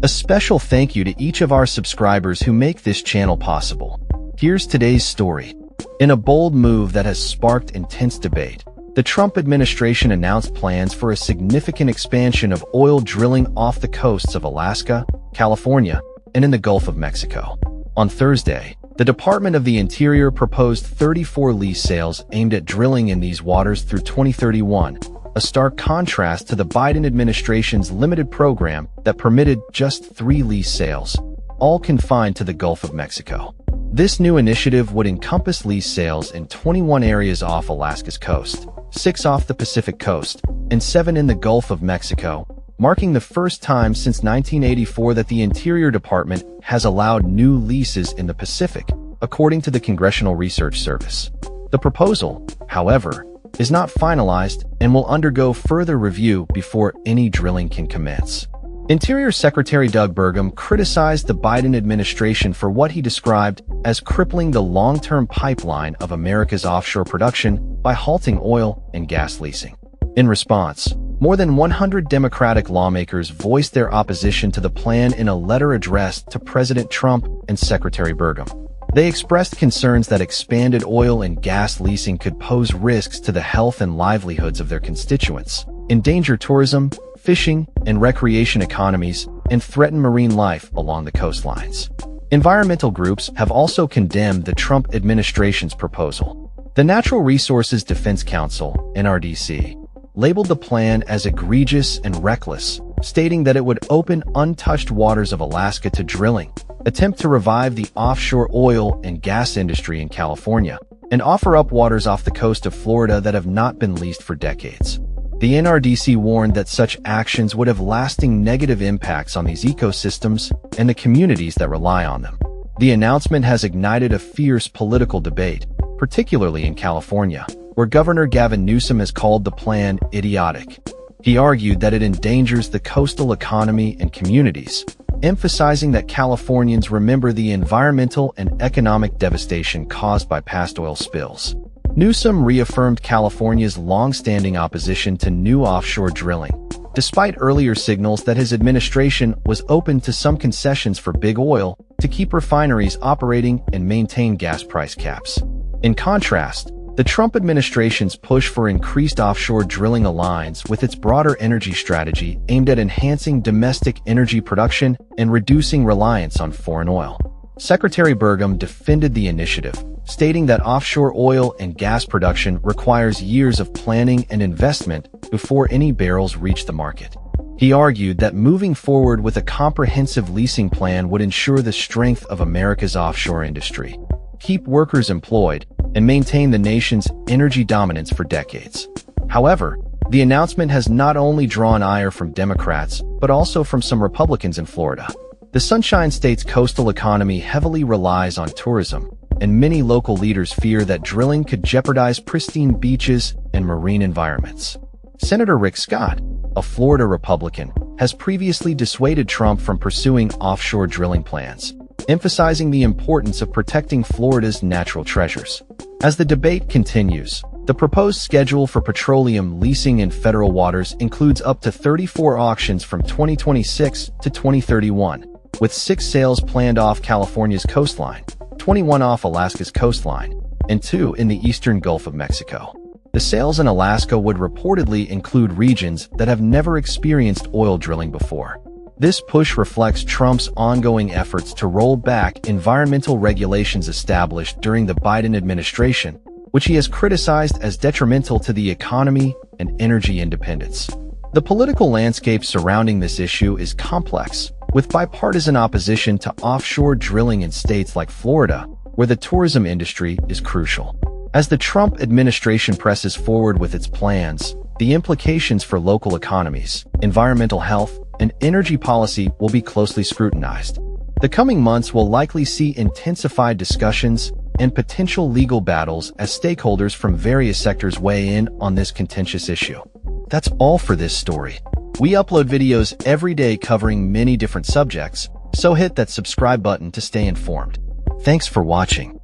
A special thank you to each of our subscribers who make this channel possible. Here's today's story. In a bold move that has sparked intense debate, the Trump administration announced plans for a significant expansion of oil drilling off the coasts of Alaska, California, and in the Gulf of Mexico. On Thursday, the Department of the Interior proposed 34 lease sales aimed at drilling in these waters through 2031, a stark contrast to the Biden administration's limited program that permitted just 3 lease sales, all confined to the Gulf of Mexico. This new initiative would encompass lease sales in 21 areas off Alaska's coast, 6 off the Pacific coast, and 7 in the Gulf of Mexico, marking the first time since 1984 that the Interior Department has allowed new leases in the Pacific, according to the Congressional Research Service. The proposal, however, is not finalized and will undergo further review before any drilling can commence. Interior Secretary Doug Burgum criticized the Biden administration for what he described as crippling the long-term pipeline of America's offshore production by halting oil and gas leasing. In response, more than 100 Democratic lawmakers voiced their opposition to the plan in a letter addressed to President Trump and Secretary Burgum. They expressed concerns that expanded oil and gas leasing could pose risks to the health and livelihoods of their constituents, endanger tourism, fishing, and recreation economies, and threaten marine life along the coastlines. Environmental groups have also condemned the Trump administration's proposal. The Natural Resources Defense Council, NRDC, labeled the plan as egregious and reckless, stating that it would open untouched waters of Alaska to drilling, attempt to revive the offshore oil and gas industry in California, and offer up waters off the coast of Florida that have not been leased for decades. The NRDC warned that such actions would have lasting negative impacts on these ecosystems and the communities that rely on them. The announcement has ignited a fierce political debate, particularly in California, where Governor Gavin Newsom has called the plan idiotic. He argued that it endangers the coastal economy and communities, emphasizing that Californians remember the environmental and economic devastation caused by past oil spills. Newsom reaffirmed California's long-standing opposition to new offshore drilling, despite earlier signals that his administration was open to some concessions for big oil to keep refineries operating and maintain gas price caps. In contrast, the Trump administration's push for increased offshore drilling aligns with its broader energy strategy aimed at enhancing domestic energy production and reducing reliance on foreign oil. Secretary Burgum defended the initiative, stating that offshore oil and gas production requires years of planning and investment before any barrels reach the market. He argued that moving forward with a comprehensive leasing plan would ensure the strength of America's offshore industry, keep workers employed, and maintain the nation's energy dominance for decades. However, the announcement has not only drawn ire from Democrats, but also from some Republicans in Florida. The Sunshine State's coastal economy heavily relies on tourism, and many local leaders fear that drilling could jeopardize pristine beaches and marine environments. Senator Rick Scott, a Florida Republican, has previously dissuaded Trump from pursuing offshore drilling plans, emphasizing the importance of protecting Florida's natural treasures. As the debate continues, the proposed schedule for petroleum leasing in federal waters includes up to 34 auctions from 2026 to 2031, with 6 sales planned off California's coastline, 21 off Alaska's coastline, and 2 in the eastern Gulf of Mexico. The sales in Alaska would reportedly include regions that have never experienced oil drilling before. This push reflects Trump's ongoing efforts to roll back environmental regulations established during the Biden administration, which he has criticized as detrimental to the economy and energy independence. The political landscape surrounding this issue is complex, with bipartisan opposition to offshore drilling in states like Florida, where the tourism industry is crucial. As the Trump administration presses forward with its plans, the implications for local economies, environmental health, and energy policy will be closely scrutinized. The coming months will likely see intensified discussions and potential legal battles as stakeholders from various sectors weigh in on this contentious issue. That's all for this story. We upload videos every day covering many different subjects, so hit that subscribe button to stay informed. Thanks for watching.